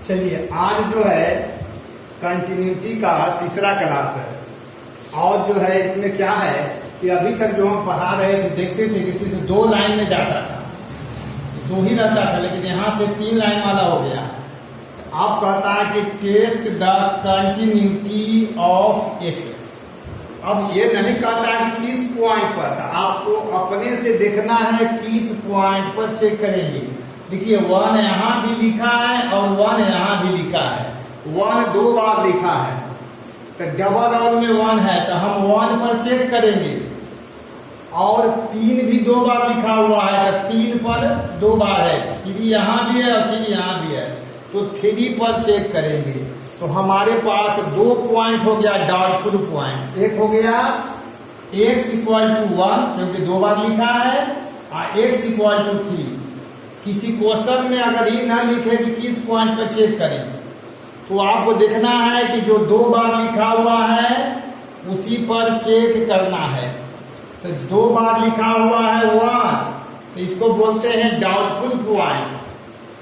चलिए आज जो है कंटिन्यूटी का तीसरा क्लास है। और जो है इसमें क्या है कि अभी तक जो हम पढ़ा रहे थे देखते थे कि सिर्फ 2 लाइन में जाता था, 2 ही रहता था, लेकिन यहाँ से 3 लाइन वाला हो गया। आप कहता है कि test the continuity of F. अब ये नहीं कहता है कि किस पॉइंट पर था, आपको अपने से देखना है किस पॉइंट पर चेक करेंगे। देखिए 1 यहाँ भी लिखा है और 1 यहाँ भी लिखा है। 1 2 बार लिखा है तो डबल और में 1 है तो हम 1 पर चेक करेंगे। और 3 भी 2 बार लिखा हुआ है तो 3 पर 2 बार है। 3 यहाँ भी है और 3 यहाँ भी है तो 3 पर चेक करेंगे। तो हमारे पास 2 पॉइंट हो गया डाउटफुल पॉइंट। एक हो गया x इक्वल टू 1 क्योंकि 2 बार लिखा है और x इक्वल टू 3। किसी क्वेश्चन में अगर ये ना लिखे कि किस पॉइंट पर चेक करें तो आपको देखना है कि जो 2 बार लिखा हुआ है उसी पर चेक करना है। तो 2 बार लिखा हुआ है 1 तो इसको बोलते हैं डाउटफुल पॉइंट।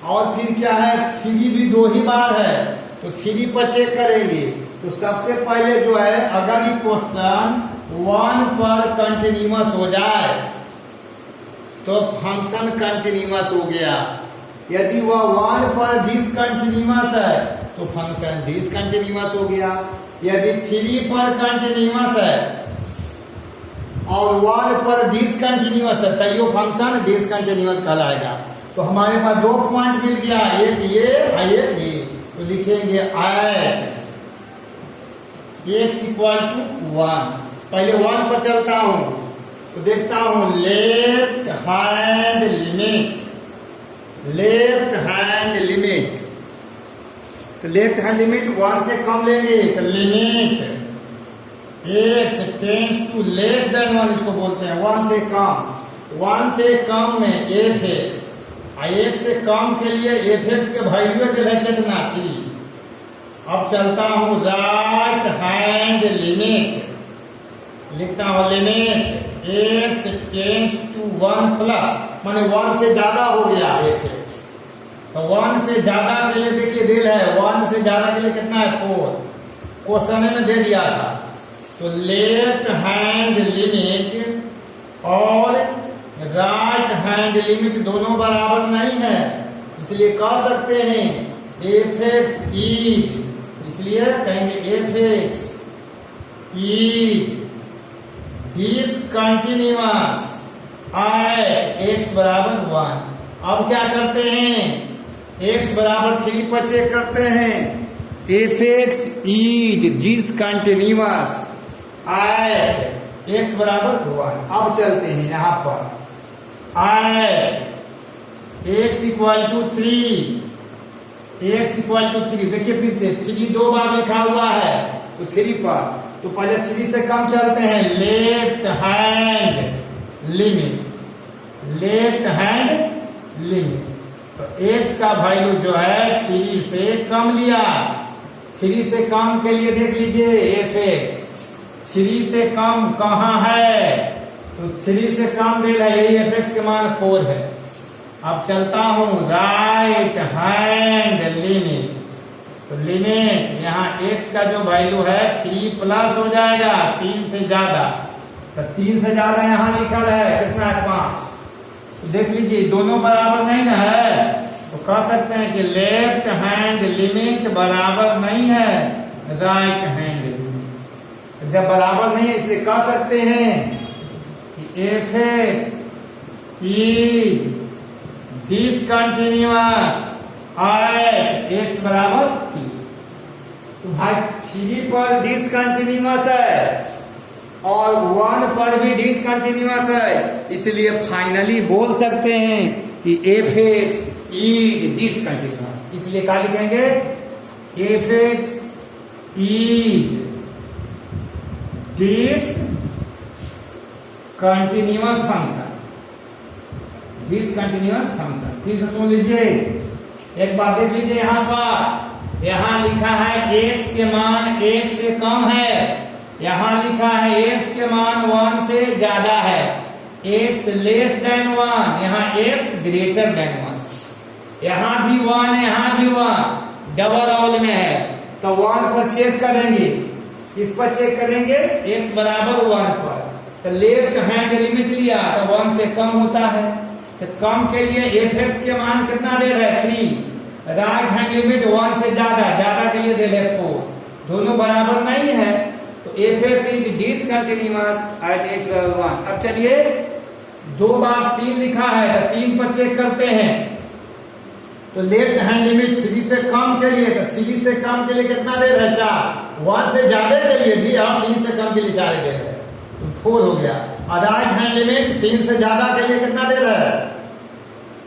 और फिर क्या है 3 भी 2 ही बार है तो 3 पर चेक करेंगे। तो सबसे पहले जो है अगर ये क्वेश्चन 1 पर कंटिन्यूअस हो जाए तो फंक्शन कंटिन्यूअस हो गया। यदि वह 1 पर डिसकंटिन्यूअस है तो फंक्शन डिसकंटिन्यूअस हो गया। यदि 3 पर कंटिन्यूअस है और 1 पर डिसकंटिन्यूअस है तो ये फंक्शन डिसकंटिन्यूअस कहलाएगा। तो हमारे पास 2 पॉइंट मिल गया, एक ये और एक ये। तो लिखेंगे एट x इक्वल टू 1। पहले 1 पर चलता हूं तो देखता हूं left hand limit. Left hand limit तो लेफ्ट हैंड लिमिट 1 से कम लेंगे तो limit x tends to less than 1 इसको बोलते हैं 1 से कम। 1 से कम में fx और 1 से कम के लिए fx के वैल्यू दे है कितना 3। अब चलता हूं राइट हैंड लिमिट। लिखता हूं limit x tends to 1 plus माने 1 से ज्यादा हो गया fx। तो 1 से ज्यादा के लिए देखिए दिल है 1 से ज्यादा के लिए कितना है 4। क्वेश्चन में दे दिया था। तो लेफ्ट हैंड लिमिट और राइट हैंड लिमिट दोनों बराबर नहीं है, इसलिए कह सकते हैं fx इज, इसलिए कहेंगे fx is discontinuous at x बराबर 1। अब क्या करते हैं x बराबर 3 पर चेक करते हैं। fx is discontinuous at x बराबर 1। अब चलते हैं यहाँ पर x equal to 3। x equal to 3 देखिए फिर से 3 2 बार लिखा हुआ है तो 3 पर। तो पहले 3 से कम चलते हैं left hand limit. Left hand limit तो x का वैल्यू जो है 3 से कम लिया। 3 से कम के लिए देख लीजिए fx 3 से कम कहाँ है तो 3 से कम दे रहा है, यही fx के मान 4 है। अब चलता हूं राइट हैंड लिमिट। तो लिमिट यहाँ x का जो वैल्यू है 3 प्लस हो जाएगा 3 से ज्यादा। तो 3 से ज्यादा यहाँ लिखा है कितना है 5। तो देख लीजिए दोनों बराबर नहीं ना है तो कह सकते हैं कि लेफ्ट हैंड लिमिट बराबर नहीं है राइट हैंड लिमिट। जब बराबर नहीं है इसलिए कह सकते हैं कि fx is discontinuous at x बराबर 3। तो भाई 3 पर डिसकंटिन्यूअस है और 1 पर भी डिसकंटिन्यूअस है, इसलिए फाइनली बोल सकते हैं कि fx इज डिसकंटिन्यूअस। इसलिए क्या लिखेंगे fx is discontinuous function. Discontinuous function फिर से सुन लीजिए, एक बात देख लीजिए यहाँ पर। यहाँ लिखा है x के मान 1 से कम है, यहाँ लिखा है x के मान 1 से ज्यादा है। x लेस देन 1, यहाँ x ग्रेटर देन 1। यहाँ भी 1 यहाँ भी 1, डबल ऑल में है तो 1 पर चेक करेंगे। किस पर चेक करेंगे? x बराबर 1 पर। तो लेफ्ट हैंड लिमिट लिया तो 1 से कम होता है, तो कम के लिए fx के मान कितना दे रहा है? 3। राइट हैंड लिमिट 1 से ज्यादा के लिए दे रहे 4। दोनों बराबर नहीं है तो fx is discontinuous at x बराबर 1। अब चलिए 2 बार 3 लिखा है तो 3 पर चेक करते हैं। तो लेफ्ट हैंड लिमिट 3 से कम के लिए, तो 3 से कम के लिए कितना दे रहा है? 4। 1 से ज्यादा के लिए भी हम 3 से कम के लिए 4 दे रहे हैं तो 4 हो गया। और राइट हैंड लिमिट 3 से ज्यादा के लिए कितना दे रहा है?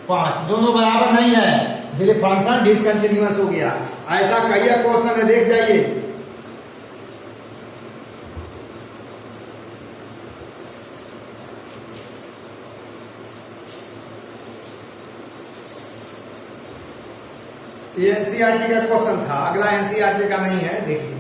5। दोनों बराबर नहीं है इसलिए फंक्शन डिसकंटिन्यूअस हो गया। ऐसा कई क्वेश्चन है, देख जाइए। ये एनसीईआरटी का क्वेश्चन था, अगला एनसीईआरटी का नहीं है, देख लीजिए।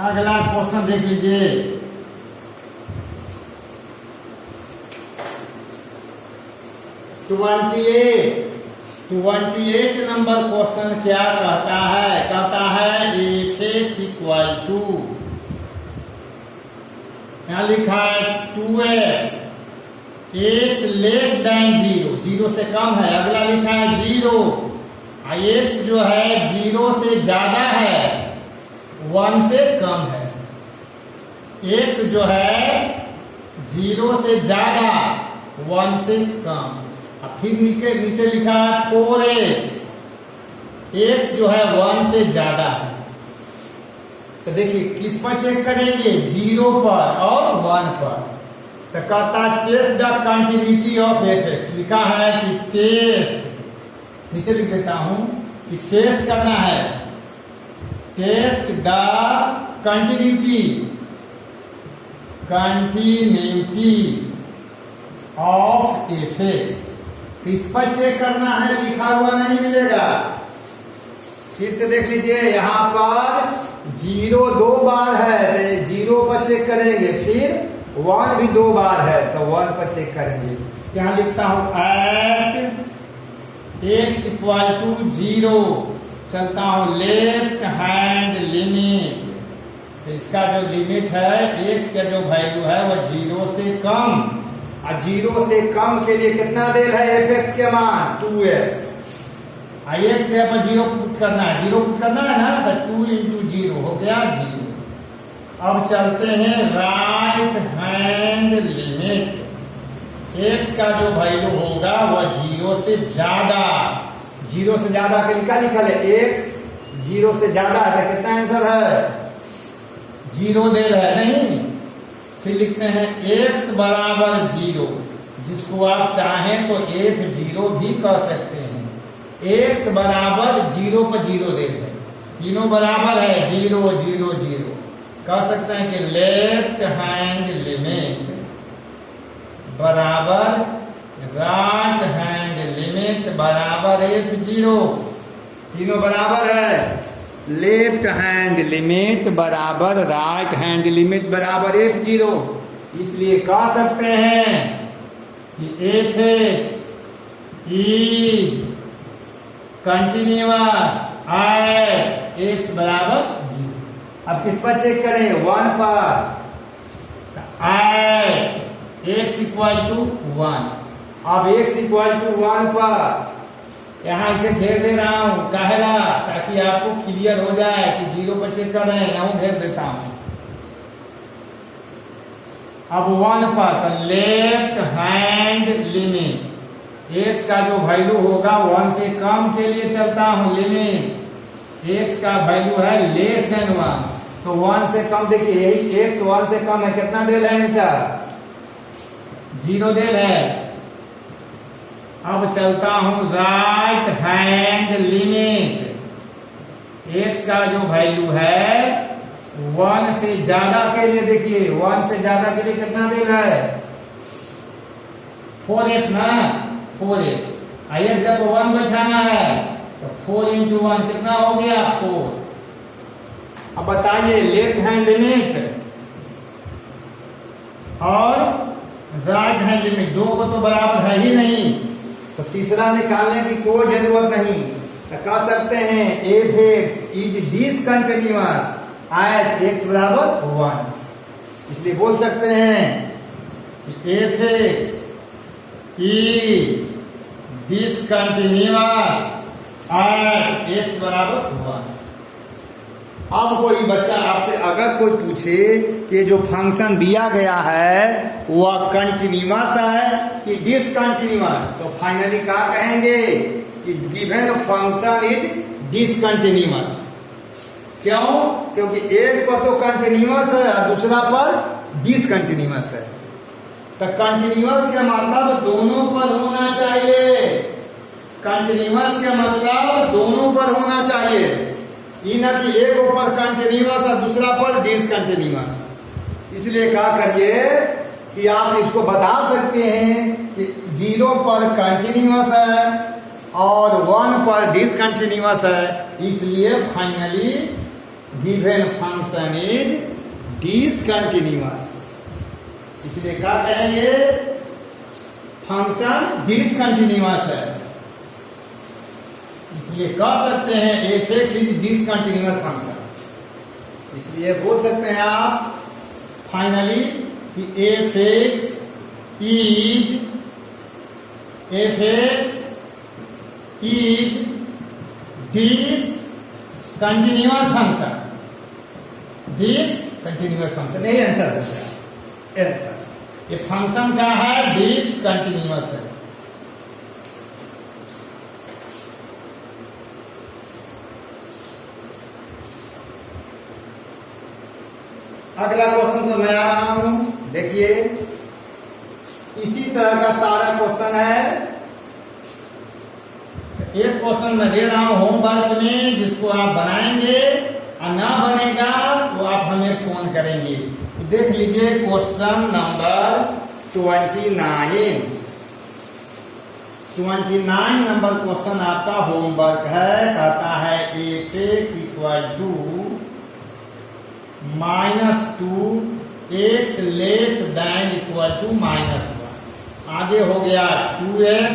अगला क्वेश्चन देख लीजिए। ट्वेंटी एट नंबर क्वेश्चन क्या कहता है? कहता है एफ एक्स इक्वल टू, क्या लिखा है? 2x, x लेस देन 0, 0 से कम है। अगला लिखा है 0, x जो है 0 से ज्यादा है, 1 से कम है। x जो है 0 से ज्यादा, 1 से कम। और फिर नीचे लिखा है 4x, x जो है 1 से ज्यादा है। तो देखिए किस पर चेक करेंगे? 0 पर और 1 पर। तो कहता है test the continuity of fx। लिखा है कि टेस्ट, नीचे लिख देता हूं कि टेस्ट करना है, test the continuity of fx। किस पर चेक करना है? लिखा हुआ नहीं मिलेगा। फिर से देख लीजिए, यहां पर 0 2 बार है, 0 पर चेक करेंगे। फिर 1 भी 2 बार है तो 1 पर चेक करेंगे। यहां लिखता हूं एट x इक्वल टू 0, चलता हूं लेफ्ट हैंड लिमिट। तो इसका जो लिमिट है, x का जो वैल्यू है वो 0 से कम, और 0 से कम के लिए कितना दे रहा है fx के मान? 2x। x से पर 0 पुट करना है, 0 पुट करना है ना, तो 2 इंटू 0 हो गया 0। अब चलते हैं राइट हैंड लिमिट। x का जो वैल्यू होगा वह 0 से ज्यादा, 0 से ज्यादा के लिए क्या लिखा है? x 0 से ज्यादा है तो कितना आंसर है? 0 दे रहा है नहीं। फिर लिखते हैं x बराबर 0, जिसको आप चाहें तो f0 भी कह सकते हैं। x बराबर 0 पर 0 दे रहे, तीनों बराबर है 0 0 0। कह सकते हैं कि लेफ्ट हैंड लिमिट बराबर राइट हैंड लिमिट बराबर f0, तीनों बराबर है। लेफ्ट हैंड लिमिट बराबर राइट हैंड लिमिट बराबर f0। इसलिए कह सकते हैं कि fx is continuous at x बराबर 0। अब किस पर चेक करें? 1 पर, एट x इक्वल टू 1। अब x इक्वल टू 1 पर यहां इसे घेर दे रहा हूं, काहेला? ताकि आपको क्लियर हो जाए कि 0 पर चेक कर रहे हैं, यहां घेर देता हूं। अब 1 पर लेफ्ट हैंड लिमिट, x का जो वैल्यू होगा 1 से कम के लिए चलता हूं लिमिट। x का वैल्यू है लेस देन 1, तो 1 से कम, देखिए यही x 1 से कम है, कितना देल है आंसर? 0 देल है। अब चलता हूं राइट हैंड लिमिट। x का जो वैल्यू है 1 से ज्यादा के लिए, देखिए 1 से ज्यादा के लिए कितना देल है? 4x ना, 4x। x जब 1 बैठाना है तो 4 इंटू 1 कितना हो गया? 4। अब बताइए लेफ्ट हैंड लिमिट और राइट हैंड लिमिट, दो को तो बराबर है ही नहीं, तो तीसरा निकालने की कोई जरूरत नहीं। तो कह सकते हैं f x is discontinuous at x बराबर 1। इसलिए बोल सकते हैं कि f x is discontinuous at x बराबर 1। अब कोई बच्चा आपसे अगर कोई पूछे कि जो फंक्शन दिया गया है वह कंटिन्यूअस है कि डिसकंटिन्यूअस, तो फाइनली क्या कहेंगे कि गिवन फंक्शन इज डिसकंटिन्यूअस। क्यों? क्योंकि एक पर तो कंटिन्यूअस है और दूसरा पर डिसकंटिन्यूअस है। तो कंटिन्यूअस का मतलब दोनों पर होना चाहिए, कंटिन्यूअस का मतलब दोनों पर होना चाहिए, ये ना कि एक ऊपर कंटिन्यूअस और दूसरा पर डिसकंटिन्यूअस। इसलिए क्या करिए कि आप इसको बता सकते हैं कि 0 पर कंटिन्यूअस है और 1 पर डिसकंटिन्यूअस है, इसलिए finally given function is discontinuous. इसलिए क्या कहेंगे? फंक्शन डिसकंटिन्यूअस है, इसलिए कह सकते हैं f x is discontinuous function. इसलिए बोल सकते हैं आप फाइनली कि f x is discontinuous function, discontinuous function, यही आंसर है। आंसर ये फंक्शन क्या है? डिसकंटिन्यूअस है। अगला क्वेश्चन तो मैं आ रहा हूं, देखिए इसी तरह का सारा क्वेश्चन है। एक क्वेश्चन मैं दे रहा हूं होमवर्क में, जिसको आप बनाएंगे और ना बनेगा तो आप हमें फोन करेंगे। देख लीजिए क्वेश्चन नंबर 29। 29 नंबर क्वेश्चन आपका होमवर्क है। कहता है f x equal to -2 x less than equal to -1। आगे हो गया 2x,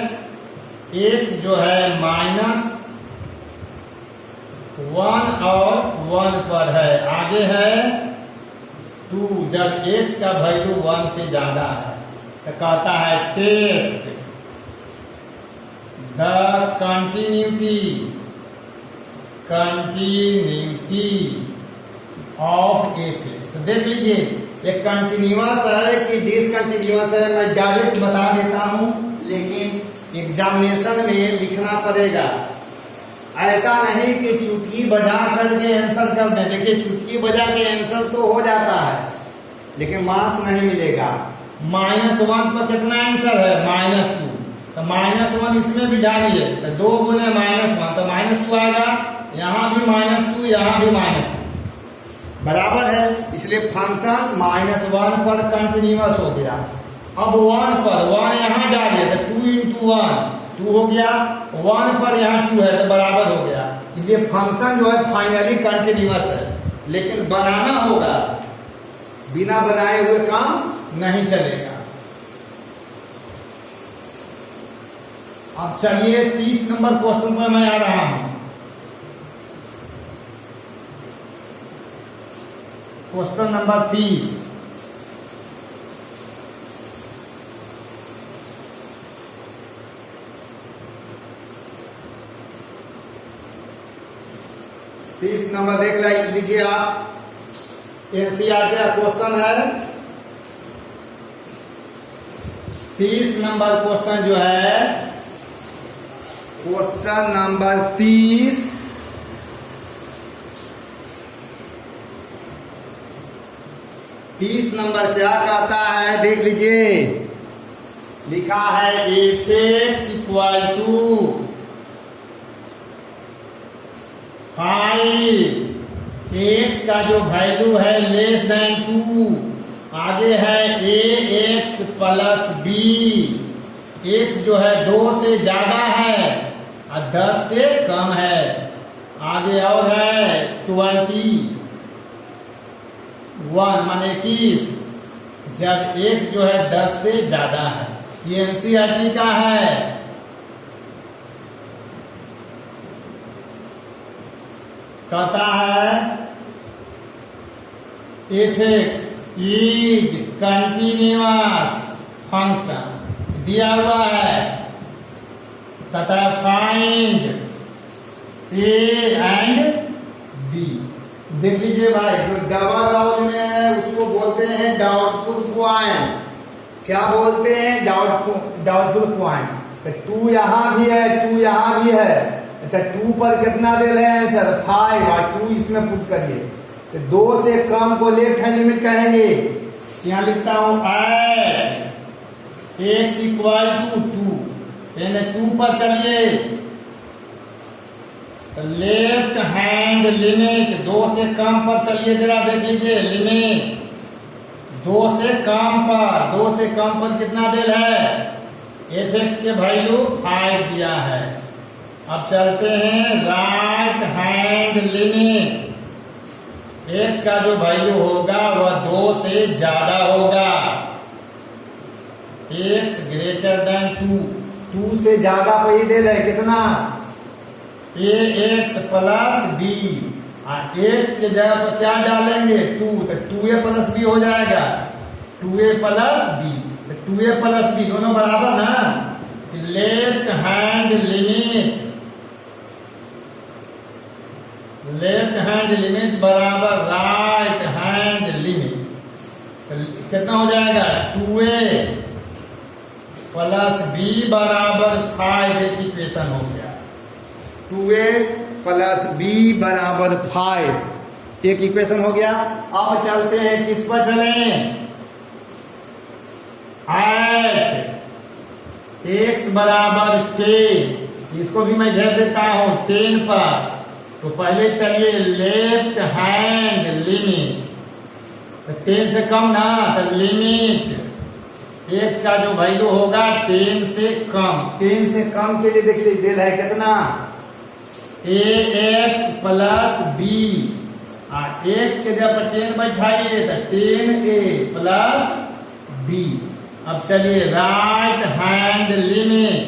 x जो है -1 और 1 पर है, आगे है 2 जब x का वैल्यू 1 से ज्यादा है। तो कहता है test the continuity of f x. देख लीजिए ये कंटिन्यूअस है कि डिसकंटिन्यूअस है, मैं डायरेक्ट बता देता हूं, लेकिन एग्जामिनेशन में लिखना पड़ेगा। ऐसा नहीं कि चुटकी बजा करके आंसर कर दे। देखिए चुटकी बजा के आंसर तो हो जाता है लेकिन मार्क्स नहीं मिलेगा। -1 पर कितना आंसर है? -2, तो -1 इसमें भी डालिए तो 2 गुने -1 तो -2 आएगा, यहां भी -2 यहां भी -2 बराबर है। इसलिए फंक्शन -1 पर कंटिन्यूअस हो गया। अब 1 पर 1 यहां डालिए तो 2 इंटू 1 2 हो गया, 1 पर यहाँ 2 है तो बराबर हो गया। इसलिए फंक्शन जो है फाइनली कंटिन्यूअस है, लेकिन बनाना होगा, बिना बनाए हुए काम नहीं चलेगा। अब चलिए 30 नंबर क्वेश्चन पर मैं आ रहा हूं। Question number 30। नंबर देख लीजिए आप, एनसीईआरटी का क्वेश्चन है। 30 नंबर क्वेश्चन जो है, क्वेश्चन नंबर 30 30 नंबर क्या कहता है देख लीजिए, लिखा है f x equal to 5, x का जो वैल्यू है लेस देन 2, आगे है a x plus b, x जो है 2 से ज्यादा है और 10 से कम है, आगे और है 21 माने 21, जब x जो है 10 से ज्यादा है। ये एनसीईआरटी का है। कहता है f x is continuous function दिया हुआ है, कहता है फाइंड ए एंड बी। देख लीजिए भाई, जो डबल राउंड में है उसको बोलते हैं डाउटफुल पॉइंट। क्या बोलते हैं? Doubtful point. तो 2 यहाँ भी है, 2 यहाँ भी है, तो 2 पर कितना दे रहे हैं सर? 5 और 2 इसमें पुट करिए, तो 2 से कम को लेफ्ट हैंड लिमिट कहेंगे। यहाँ लिखता हूं x इक्वल टू 2, यानी 2 पर चलिए, लेफ्ट हैंड लिमिट 2 से कम पर चलिए, जरा देख लीजिए लिमिट 2 से कम पर, 2 से कम पर कितना दिल है? एफ एक्स के वैल्यू 5 दिया है। अब चलते हैं राइट हैंड लिमिट, एक्स का जो वैल्यू होगा वह 2 से ज्यादा होगा, एक्स ग्रेटर देन 2, 2 से ज्यादा पर ही दिल है कितना? ए एक्स प्लस बी, और एक्स के जगह पर क्या डालेंगे? 2, तो 2a प्लस बी हो जाएगा, 2a प्लस बी, तो 2a प्लस बी दोनों बराबर ना। Left hand limit, left hand limit बराबर राइट हैंड लिमिट, तो कितना हो जाएगा? 2a प्लस बी बराबर 5, एक इक्वेशन हो गया। 2a प्लस बी बराबर 5, एक इक्वेशन हो गया। अब चलते हैं किस पर चलें? एक्स बराबर 10, इसको भी मैं घेर देता हूं 10 पर। तो पहले चलिए लेफ्ट हैंड लिमिट, तो 10 से कम ना, तो लिमिट एक्स का जो वैल्यू होगा 10 से कम, 10 से कम के लिए देखिए दिल है कितना? ए एक्स प्लस बी, एक्स के जगह पर 10 बैठाइए तो 10a प्लस बी। अब चलिए राइट हैंड लिमिट,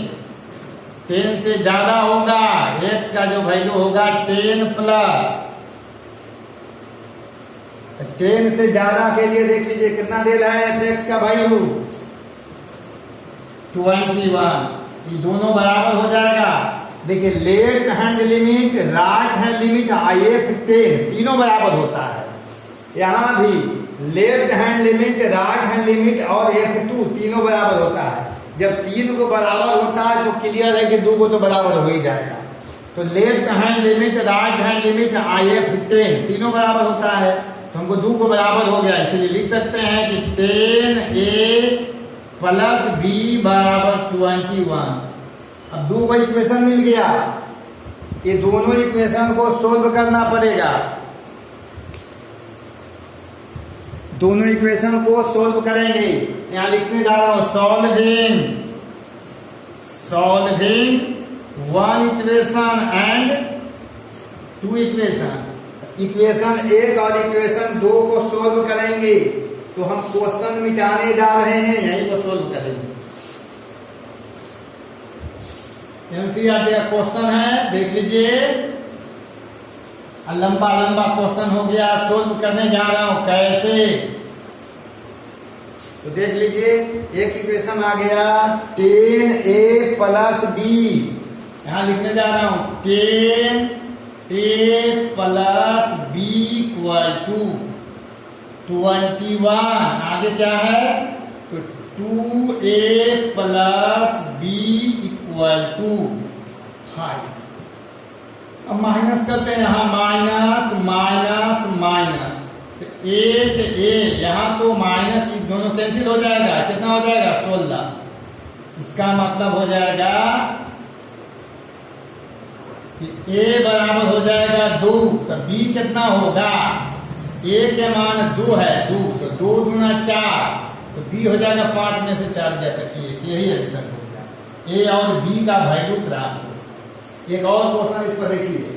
10 से ज्यादा होगा, एक्स का जो वैल्यू होगा 10 प्लस, 10 से ज्यादा के लिए देख लीजिए कितना दे रहा है एक्स का वैल्यू? 21, ये दोनों बराबर हो जाएगा। देखिए left hand limit, right hand limit, F10 तीनों बराबर होता है। यहाँ भी left hand limit, right hand limit और F2 तीनों बराबर होता है। जब 3 को बराबर होता है तो क्लियर है कि 2 को तो बराबर हो ही जाएगा। तो left hand limit, right hand limit, F10 तीनों बराबर होता है, तो हमको 2 को बराबर हो गया, इसलिए लिख सकते हैं कि 10a प्लस बी बराबर 21। अब 2 को इक्वेशन मिल गया, ये दोनों इक्वेशन को सोल्व करना पड़ेगा। दोनों इक्वेशन को सोल्व करेंगे। यहां लिखने जा रहा हूं solving 1 equation and 2 equation. Equation 1 और इक्वेशन 2 को सोल्व करेंगे, तो हम क्वेश्चन मिटाने जा रहे हैं, यहीं को सोल्व करेंगे। एनसीईआरटी का क्वेश्चन है, देख लीजिए, लंबा लंबा क्वेश्चन हो गया, सोल्व करने जा रहा हूं कैसे। तो देख लीजिए, एक इक्वेशन आ गया 10a प्लस बी, यहां लिखने जा रहा हूं 10a plus B equal to 21, आगे क्या है? तो 2a plus B equal to 5। अब माइनस करते हैं, यहां माइनस माइनस माइनस, 8 ए, यहाँ तो माइनस दोनों कैंसिल हो जाएगा, कितना हो जाएगा 16। इसका मतलब हो जाएगा कि ए बराबर हो जाएगा 2, तो बी कितना होगा, ए के मान 2 है, 2 तो 2 दूना 4, तो बी हो जाएगा 5 में से 4 गया तक, यही आंसर होगा। ए और बी का वैल्यू प्राप्त हो। एक और क्वेश्चन इस पर देखिए,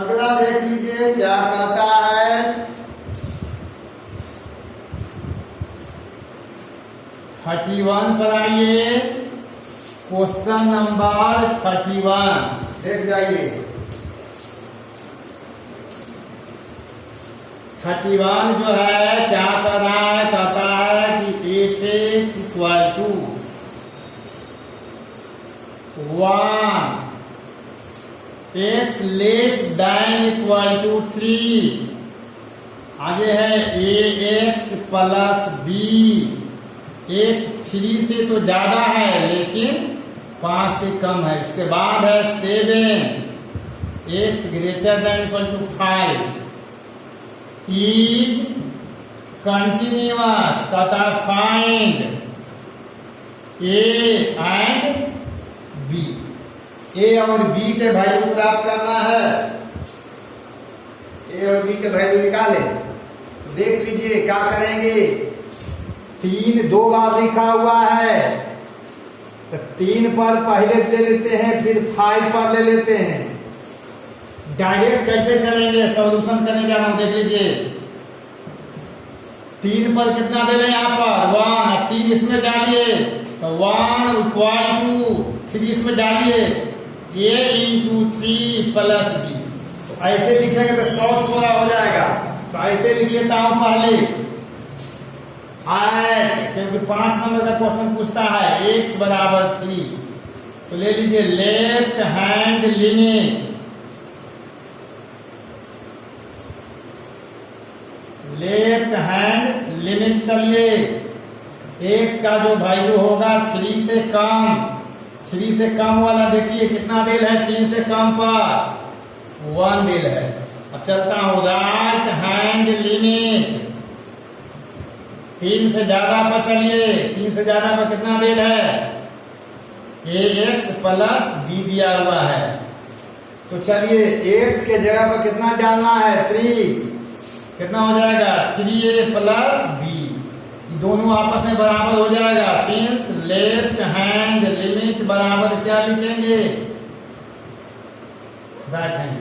अगला देख लीजिए क्या कहता है। 31 पर आइए, क्वेश्चन नंबर 31 देख जाइए। 31 जो है क्या कर रहा है, कहता है कि f(x) equal to 1 x less than equal to 3, आगे है ax प्लस b, x 3 से तो ज्यादा है लेकिन 5 से कम है। उसके बाद है 7 x greater than equal to 5 is continuous, तथा find a and b, a और बी के वैल्यू प्राप्त करना है। ए और बी के वैल्यू निकाले, देख लीजिए क्या करेंगे। 3 2 बार लिखा हुआ है, तो 3 पर पहले ले लेते हैं, फिर 5 पर ले लेते हैं। डायरेक्ट कैसे चलेंगे, सॉल्यूशन करने का नाम देख लीजिए। 3 पर कितना दे रहे हैं यहाँ पर 1, 3 इसमें डालिए तो 1 इक्वल टू 3 इसमें डालिए, a इंटू 3 प्लस b। तो ऐसे लिखेंगे तो शॉर्ट पूरा हो जाएगा। तो ऐसे लिख लेता हूं पहले, क्योंकि 5 नंबर का क्वेश्चन पूछता है x बराबर 3, तो ले लीजिए left hand limit, left hand limit चलिए। x का जो वैल्यू होगा 3 से कम, 3 से कम वाला देखिए कितना डेल है, 3 से कम पर 1 डेल है। अब चलता हूं राइट हैंड लिमिट, 3 से ज्यादा पर चलिए, 3 से ज्यादा पर कितना डेल है, ax प्लस b दिया हुआ है। तो चलिए x के जगह पर कितना डालना है 3, कितना हो जाएगा 3a प्लस b, दोनों आपस में बराबर हो जाएगा। सिंस लेफ्ट हैंड लिमिट बराबर क्या लिखेंगे, राइट हैंड।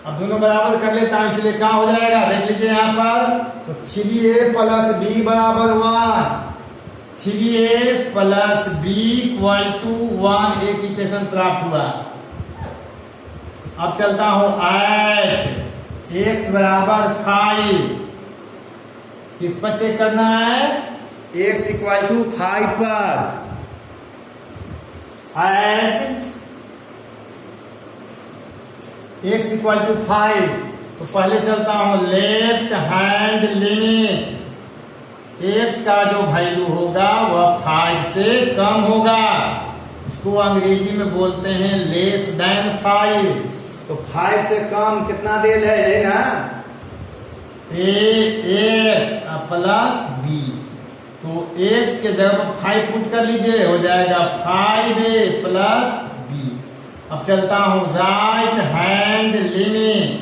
अब दोनों बराबर कर लेता हूं, इसलिए क्या हो जाएगा देख लीजिए यहाँ पर, तो 3a प्लस b बराबर 1, 3a plus b equal to 1, एक इक्वेशन प्राप्त हुआ। अब चलता हूं एट x बराबर 5, किस पर चेक करना है, x इक्वल टू 5 पर। एट x इक्वल टू 5, तो पहले चलता हूं लेफ्ट हैंड लिमिट, x का जो वैल्यू होगा वह 5 से कम होगा, इसको अंग्रेजी में बोलते हैं लेस देन 5। तो 5 से कम कितना डेल है ये ना, ax प्लस b, तो x के जगह पर 5 पुट कर लीजिए, हो जाएगा 5a प्लस b। अब चलता हूं राइट हैंड लिमिट,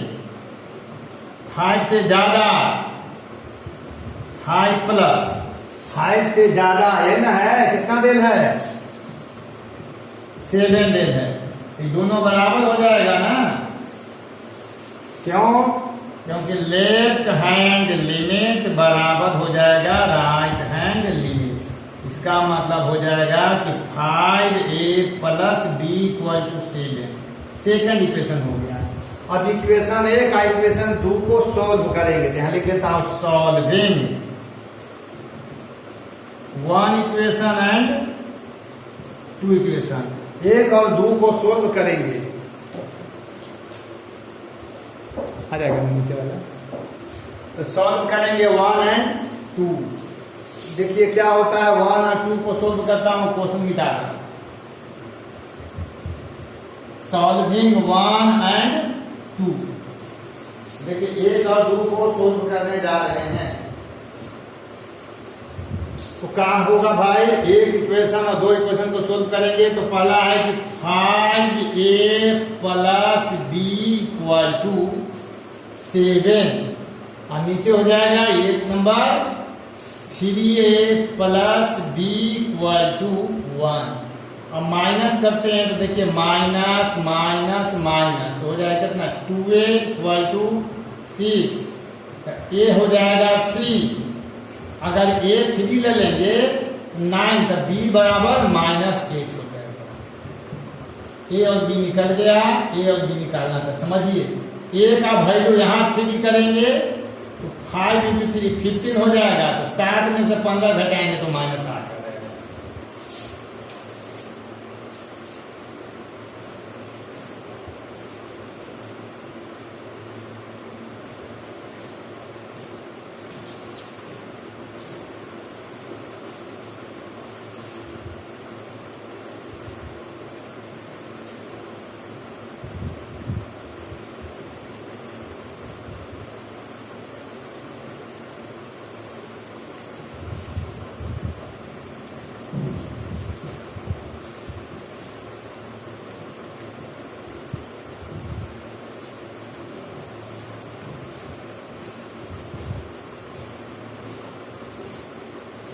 5 से ज्यादा 5 प्लस 5 से ज्यादा ये ना है, कितना डेल है 7 डेल है, ये दोनों बराबर हो जाएगा ना। क्यों? क्योंकि लेफ्ट हैंड लिमिट बराबर हो जाएगा राइट हैंड लिमिट। इसका मतलब हो जाएगा कि 5a plus b equal to 7। Second equation हो गया। अब इक्वेशन 1 का इक्वेशन 2 को सॉल्व करेंगे। तो यहां लिख देता हूं सॉल्विंग 1 इक्वेशन एंड 2 इक्वेशन। 1 और 2 को सोल्व करेंगे। आ जाएगा नीचे वाला। तो सॉल्व करेंगे 1 एंड 2। देखिए क्या होता है। 1 और 2 को सोल्व करता हूं, क्वेश्चन मिटा कर। Solving 1 and 2। देखिए 1 और 2 को सोल्व करने जा रहे हैं। तो क्या होगा भाई, एक इक्वेशन और 2 इक्वेशन को सोल्व करेंगे। तो पहला है कि 5a plus b equal to 7 और नीचे हो जाएगा एक number 3a plus b equal to 1। अब माइनस करते हैं तो देखिए माइनस माइनस माइनस तो हो जाएगा कितना 2a इक्वल टू 6। तो a हो जाएगा 3। अगर a 3 ले लेंगे 9 तो b बराबर -8 हो जाएगा। a और b निकल गया। a और b निकालना था, समझिए। a का वैल्यू यहाँ 3 करेंगे तो 5 × 3 15 हो जाएगा। तो 7 में से 15 घटाएंगे तो -8 हो जाएगा।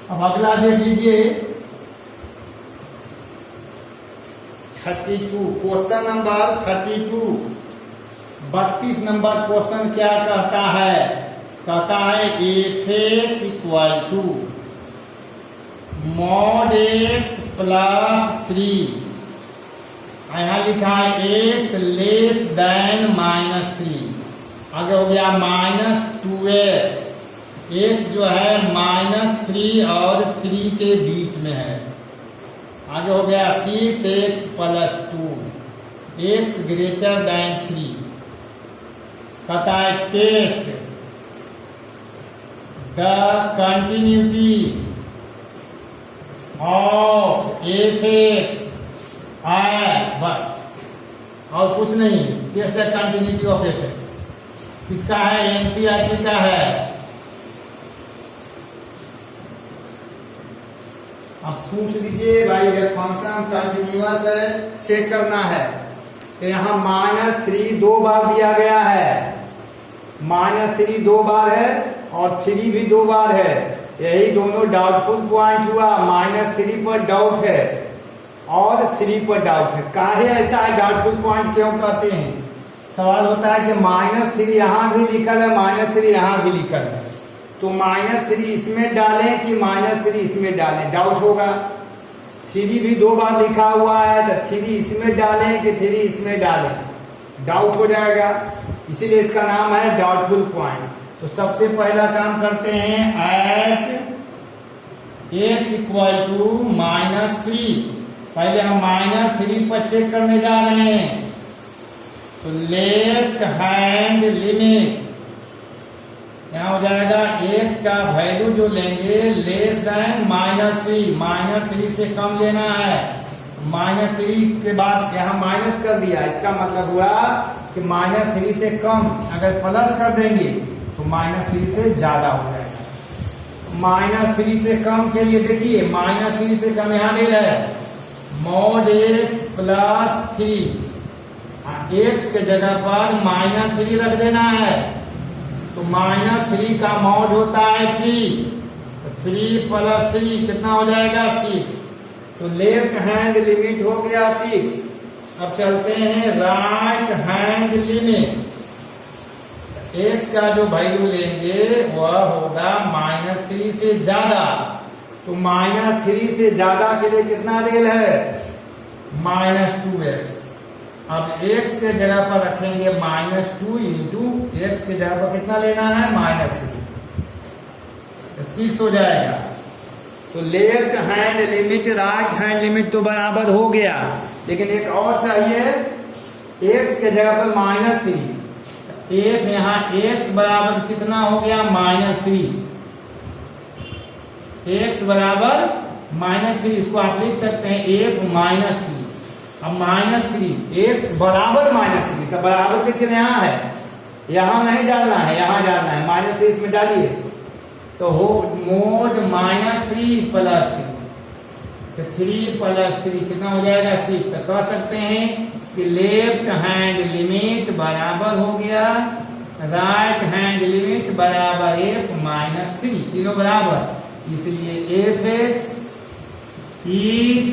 अब अगला देख लीजिए 32 क्वेश्चन नंबर 32। 32 नंबर क्वेश्चन क्या कहता है? कहता है f(x) equal to mod x plus 3। यहाँ लिखा है x लेस देन -3। आगे हो गया -2x। x जो है -3 और 3 के बीच में है। आगे हो गया 6x plus 2 x greater then 3। कहता है test the continuity of f(x) बस और कुछ नहीं। Test the continuity of f(x) किसका है? एनसीईआरटी का है। अब सोच लीजिए भाई, अगर फंक्शन कंटिन्यूअस है चेक करना है तो यहाँ -3 2 बार दिया गया है। -3 2 बार है और 3 भी 2 बार है। यही दोनों डाउटफुल पॉइंट हुआ। -3 पर डाउट है और 3 पर डाउट है। काहे ऐसा है? डाउटफुल पॉइंट क्यों कहते हैं? सवाल होता है कि -3 यहाँ भी लिखल है, -3 यहाँ भी लिखल है, तो -3 इसमें डालें कि -3 इसमें डालें, डाउट होगा। 3 भी 2 बार लिखा हुआ है तो 3 इसमें डालें कि 3 इसमें डालें, डाउट हो जाएगा। इसीलिए इसका नाम है डाउटफुल पॉइंट। तो सबसे पहला काम करते हैं, एट x इक्वल टू -3। पहले हम -3 पर चेक करने जा रहे हैं। तो लेफ्ट हैंड लिमिट यहाँ हो जाएगा x का वैल्यू जो लेंगे लेस देन -3। -3 से कम लेना है। -3 के बाद यहाँ माइनस कर दिया। इसका मतलब हुआ कि -3 से कम। अगर प्लस कर देंगे तो -3 से ज्यादा हो जाएगा। -3 से कम के लिए देखिए, -3 से कम यहाँ ले रहे mod x प्लस 3। x के जगह पर -3 रख देना है। तो -3 का मॉड होता है 3। तो 3 प्लस 3 कितना हो जाएगा? 6। तो लेफ्ट हैंड लिमिट हो गया 6। अब चलते हैं राइट हैंड लिमिट। एक्स का जो वैल्यू लेंगे वह होगा -3 से ज्यादा। तो -3 से ज्यादा के लिए कितना रेल है? -2x। अब x के जगह पर रखेंगे -2 इंटू एक्स के जगह पर कितना लेना है? -3, 6 हो जाएगा। तो left hand limit right hand limit तो बराबर हो गया, लेकिन एक और चाहिए। x के जगह पर -3, एक यहाँ x बराबर कितना हो गया? -3। x बराबर -3, इसको आप लिख सकते हैं f -3। अब -3 x बराबर -3 का बराबर के चिन्ह यहाँ है, यहाँ नहीं डालना है, यहाँ डालना है। -3 इसमें डालिए तो हो मोड -3 + 3, तो 3 + 3 कितना हो जाएगा? 6। तो कह सकते हैं कि लेफ्ट हैंड लिमिट बराबर हो गया राइट हैंड लिमिट बराबर f -3, तीनों बराबर। इसलिए fx is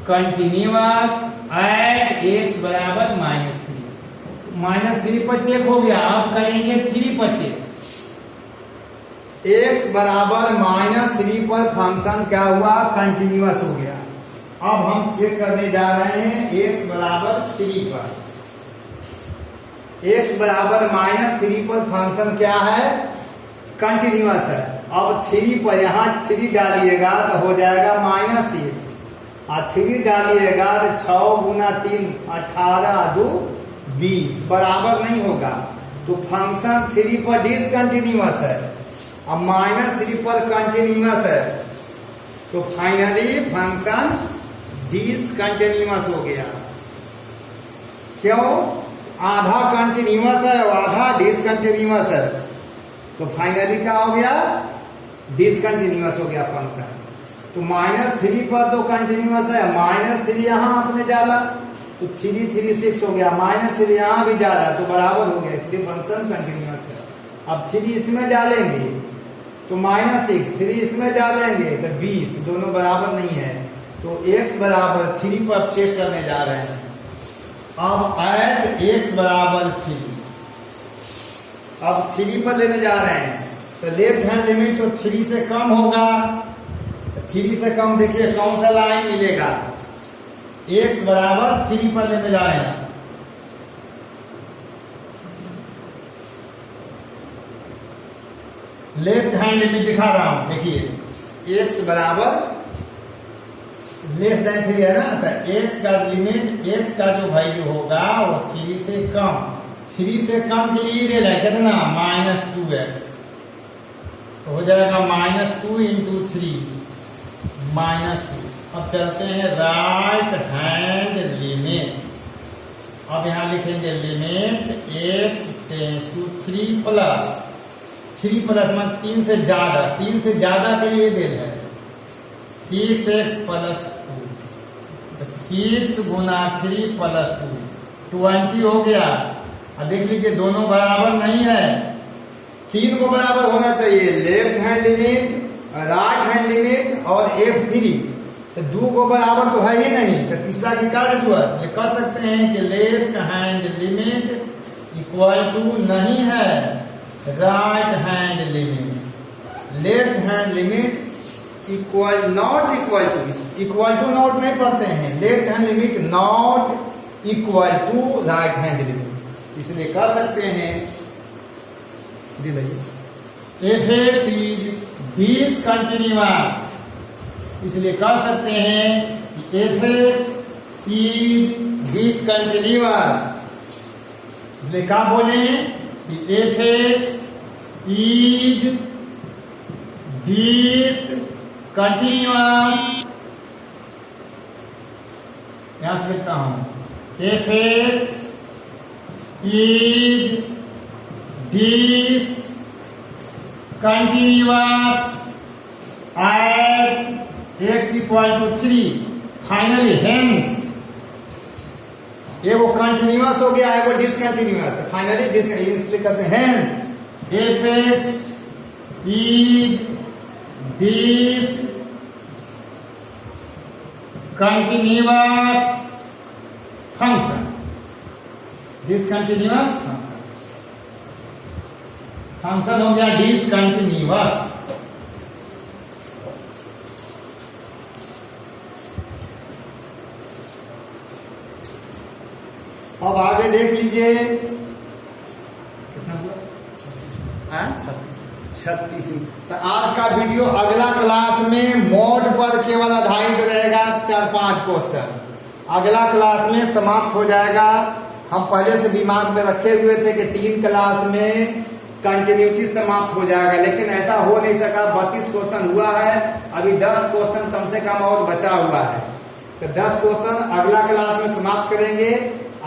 continuous at x बराबर -3। -3 पर चेक हो गया। अब करेंगे 3 पर चेक। x बराबर -3 पर फंक्शन क्या हुआ? कंटिन्यूअस हो गया। अब हम चेक करने जा रहे हैं x बराबर 3 पर। x बराबर -3 पर फंक्शन क्या है? कंटिन्यूअस है। अब 3 पर यहाँ 3 डालिएगा तो हो जाएगा -6, और 3 डालिएगा तो 6 गुना 3 18 2 20 बराबर नहीं होगा। तो फंक्शन 3 पर डिसकंटिन्यूअस है, अब -3 पर कंटिन्यूअस है। तो फाइनली फंक्शन डिसकंटिन्यूअस हो गया। क्यों? आधा कंटिन्यूअस है और आधा डिसकंटिन्यूअस है। तो फाइनली क्या हो गया? डिसकंटिन्यूअस हो गया फंक्शन। तो -3 पर तो कंटिन्यूअस है, -3 यहाँ आपने डाला तो 3 3 6 हो गया, -3 यहाँ भी डाला तो बराबर हो गया, इसलिए फंक्शन कंटिन्यूअस है। अब 3 इसमें डालेंगे तो -6, 3 इसमें डालेंगे तो 20, दोनों बराबर नहीं है। तो x बराबर 3 पर चेक करने जा रहे हैं। अब एट x बराबर 3, अब 3 पर लेने जा रहे हैं। तो लेफ्ट हैंड लिमिट तो 3 से कम होगा। 3 से कम देखिए कौन सा लाइन मिलेगा? x बराबर 3 पर लेने जा रहे हैं। लेफ्ट हैंड लिमिट दिखा रहा हूं, देखिए x बराबर <3 है ना, तो x का लिमिट, x का जो वैल्यू होगा वो 3 से कम, 3 से कम के लिए दे रहा है कितना? -2x। तो हो जाएगा -2 इंटू 3 -6। अब चलते हैं राइट हैंड लिमिट। अब यहां लिखेंगे limit x tends to 3 plus 3 3 से ज्यादा, 3 से ज्यादा के लिए दे रहा है 6x + 2, 6 गुना 3 + 2 20 हो गया। अब देख लीजिए दोनों बराबर नहीं है, 3 को बराबर होना चाहिए, left hand limit right hand limit और f3। तो 2 को बराबर तो है ही नहीं, तो तीसरा की क्या जरूरत? ये कह सकते हैं कि left hand limit equal to नहीं है right hand limit. Left hand limit not equal to not नहीं पढ़ते हैं, left hand limit not equal to right hand limit. इसलिए कह सकते हैं f(x) इज डिसकंटिन्यूअस। इसलिए कह सकते हैं कि f(x) इज डिसकंटिन्यूअस। इसलिए क्या बोले कि f(x) इज डिसकंटिन्यूअस। यहां से लिखता हूं f(x) is discontinuous at x = 3। Finally hence ये वो कंटिन्यूअस हो गया है, वो discontinuous. Finally discontinuous hence f(x) is discontinuous function, discontinuous function, function हो गया डिसकंटिन्यूअस। अब आगे देख लीजिए कितना हुआ, 36। तो आज का वीडियो, अगला क्लास में मोड पर केवल आधारित रहेगा 4-5 क्वेश्चन, अगला क्लास में समाप्त हो जाएगा। हम पहले से दिमाग में रखे हुए थे कि 3 क्लास में कंटिन्यूटी समाप्त हो जाएगा, लेकिन ऐसा हो नहीं सका। 32 क्वेश्चन हुआ है, अभी 10 क्वेश्चन कम से कम और बचा हुआ है। तो 10 क्वेश्चन अगला क्लास में समाप्त करेंगे।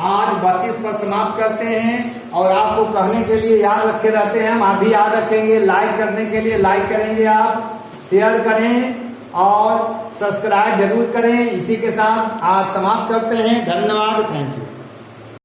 आज 32 पर समाप्त करते हैं, और आपको कहने के लिए याद रखे रहते हैं, हम अभी याद रखेंगे। लाइक करने के लिए लाइक करेंगे, आप शेयर करें और सब्सक्राइब जरूर करें। इसी के साथ आज समाप्त करते हैं। धन्यवाद, थैंक यू।